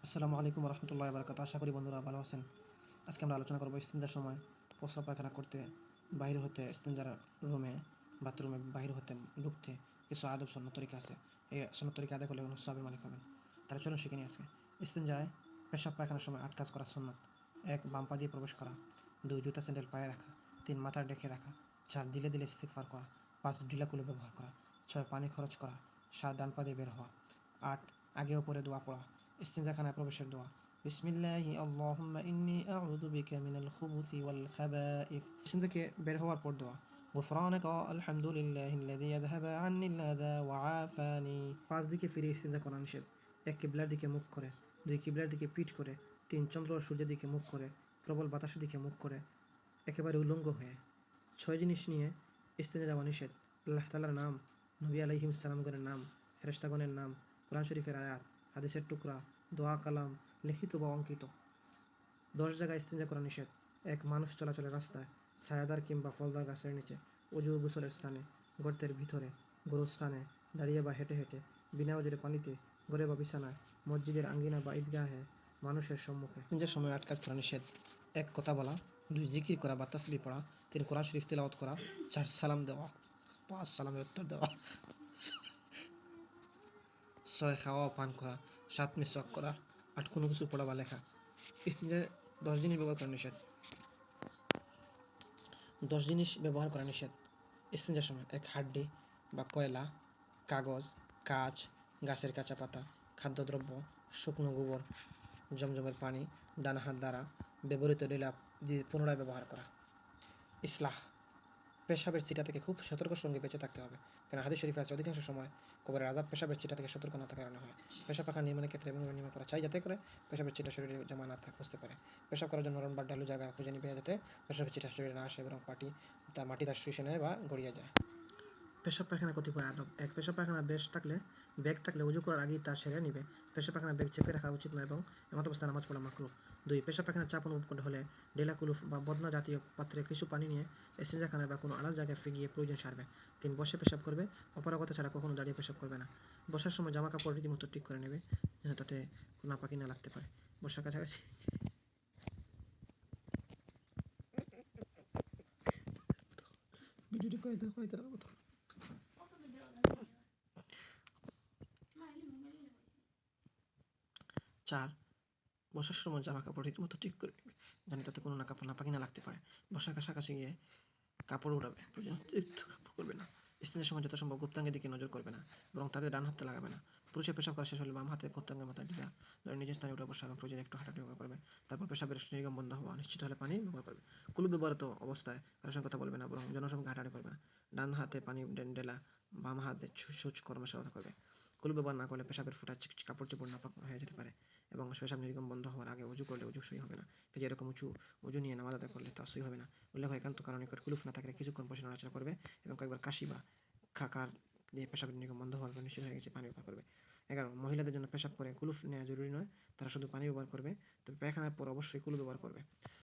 আসসালামু আলাইকুম রহমতুল্লাহ বারকাত। আশা করি বন্ধুরা ভালো আছেন। আজকে আমরা আলোচনা করবো ইস্তেঞ্জার সময় প্রস্রাব পায়খানা করতে বাইরে হতে ইস্তেঞ্জার রুমে বাথরুমে বাইরে হতে ঢুকতে কিছু আদব সন্ন্যত তরিকা আছে। এই সন্ন্যত তরিকা আদায় করলে কোনো সবের মালিক হবেন। তারা চলুন শিখে নিয়ে আজকে ইস্তেঞ্জায় পেশাব পায়খানার সময় 8 কাজ করা সুন্নাত। 1. বাম পা দিয়ে প্রবেশ করা। 2. জুতা স্যান্ডেল পায়ে রাখা। 3. মাথা ডেকে রাখা। 4. দিলে দিলে ইস্তিগফার করা। 5. ঢিলাকুলো ব্যবহার করা। 6. পানি খরচ করা। 7. ডান পা দিয়ে বের হওয়া। 8. আগে ওপরে দোয়া পড়া। ইস্তিনজাখানায় প্রবেশের দোয়া। বিসমিল্লাহি আল্লাহুম্মা ইন্নী আউযু বিকা মিনাল খুবুসি ওয়াল খাবাইস। ইসিন থেকে বের হওয়ার পর দোয়া। গুফরানাকা আলহামদুলিল্লাহিল্লাযী আযহাবা আন্নিল আযা ওয়া আফানি। পাঁচ দিকে ফিরে ইস্তিনজা করা নিষেধ। 1. কিবলার দিকে মুখ করে। 2. কিবলার দিকে পিঠ করে। 3. চন্দ্র ও সূর্যের দিকে মুখ করে। প্রবল বাতাসের দিকে মুখ করে। একেবারে উলঙ্গ হয়ে। 6 জিনিস নিয়ে ইস্তেঞ্জা যাওয়া নিষেধ। আল্লাহ তাআলার নাম, নবী আলাইহিস সালামগণের নাম, ফেরেশতাগণের নাম, কোরআন শরীফের আয়াত, হাদিসের টুকরা, দোয়া কালাম, লিখিত বা অঙ্কিত। 10 জায়গায় ইস্তেঞ্জা করা নিষেধ। 1. মানুষ চলাচলের রাস্তায়, ছায়াদার কিংবা ফলদার গাছের নিচে, অজু ও গোসলের স্থানে, গর্তের ভিতরে, গোরস্থানে, দাঁড়িয়ে বা হেঁটে হেঁটে, বিনা ওজরে পানিতে, ঘরে বা বিছানায়, মসজিদের আঙ্গিনা বা ঈদগাহে, মানুষের সম্মুখে। ইস্তেঞ্জার সময় 8 কাজ করা নিষেধ। 1. কথা বলা। 2. জিকির করা বা তাসবিহ পড়া। 3. কোরআন শরীফ তিলাওয়াত করা। 4. সালাম দেওয়া। 5. সালামের উত্তর দেওয়া। 6. খাওয়া ও পান করা। 7. মিসওয়াক করা। 8. কোনো কিছু পড়া বা লেখা। ইস্তেঞ্জায় 10 জিনিস ব্যবহার করা নিষেধ। 10 জিনিস ব্যবহার করা নিষেধ ইস্তেঞ্জার সময়। 1. হাড্ডি বা কয়লা, কাগজ, কাঁচ, গাছের কাঁচা পাতা, খাদ্যদ্রব্য, শুকনো গোবর, জমজমের পানি, ডান হাত দ্বারা ব্যবহৃত লীলাপ দিয়ে পুনরায় ব্যবহার করা। ইসলাহ। পেশাবের চিটা থেকে খুব সতর্ক সঙ্গে বেঁচে থাকতে হবে। কারণ হাদিস শরীফে আছে অধিকাংশ সময় কবরের আযাব পেশাবের চিটা থেকে সতর্ক না থাকার কারণে হয়। পেশাব পায়খানা নির্মাণের ক্ষেত্রে এমনভাবে নির্মাণ করা চাই যাতে করে পেশাবের চিটা শরীরে জমা না বসতে পারে। পেশাব করার জন্য নরম বা ঢালু জায়গা খুঁজে নিবে যাতে পেশাবের চিটা শরীরে না আসে এবং মাটি তা শুষে নেয় বা গড়িয়ে যায়। পেশাব পায়খানা কতিপয় আদব। 1. পেশাব পায়খানা ব্যাগ থাকলে উজু করার আগেই তা সেরে নিবে। পেশাব পায়খানা ব্যাগ চেপে রাখা উচিত নয় এবং এমত অবস্থায় নামাজ পড়া মাকরুহ। 2. পেশাব পায়খানার চাপ অনুভব করতে হলে ডেলা কুলুফ বা বদনা জাতীয় পাত্রে কিছু পানি নিয়ে ইস্তেঞ্জাখানায় বা কোনো আড়াল জায়গায় গিয়ে প্রয়োজন সারবে। 3. বসে পেশাব করবে। অপারগতা ছাড়া কখনো দাঁড়িয়ে পেশাব করবে না। বসার সময় জামা কাপড় রীতিমতো ঠিক করে নেবে যেন তাতে নাপাকি না লাগতে পারে। বসার কাছাকাছি ভিডিওটি কয়তে মতো। 4. বসার সময় জামা কাপড় রীতিমতো ঠিক করে নেবে যেন তাতে কোনো নাপাকি না লাগতে পারে। বসার কাছাকাছি গিয়ে কাপড় উঠাবে, প্রয়োজন অতিরিক্ত কাপড় করবে না। ইস্তেঞ্জার সময় যথাসম্ভব গুপ্তাঙ্গের দিকে নজর করবে না, বরং তাদের ডান হাতে লাগাবে না। পুরুষের পেশাব করা শেষ হলে বাম হাতে গুপ্তাঙ্গের মাথায় ঢিলা ধরে নিজের স্থানে উঠে বসা এবং প্রয়োজনে একটু হাঁটাহাঁটি ব্যবহার করবে। তারপর পেশাবের নির্গম বন্ধ হওয়া নিশ্চিত হলে পানি ব্যবহার করবে। কুলুপ ব্যবহৃত অবস্থায় কারোর সঙ্গে কথা বলবে না, বরং জনসম্মুখে হাঁটাহাঁটি করবে না। ডান হাতে পানি ডেলা, বাম হাতে সুচ কর্মশালা করবে। কুলুপ ব্যবহার না করলে পেশাবের ফোঁটা কাপড় চোপড় নাপাক হয়ে যেতে পারে এবং পেশাব নির্গম বন্ধ হওয়ার আগে উজু করলে উজু সই হবে না। কাজে এরকম উজু নিয়ে নামাজ আদায় করলে তা সই হবে না। উল্লেখ একান্ত কারণ নিকট কুলুফ না থাকলে কিছুক্ষণ বসে নাড়াচাড়া করবে এবং কয়েকবার কাশি বা খাকার দিয়ে পেশাবের নির্গম বন্ধ হওয়ার পর নিশ্চিত হয়ে গেছে পানি ব্যবহার করবে। 11. মহিলাদের জন্য পেশাব করে কুলুফ নেওয়া জরুরি নয়, তারা শুধু পানি ব্যবহার করবে, তবে পায়খানার পর অবশ্যই কুলুপ ব্যবহার করবে।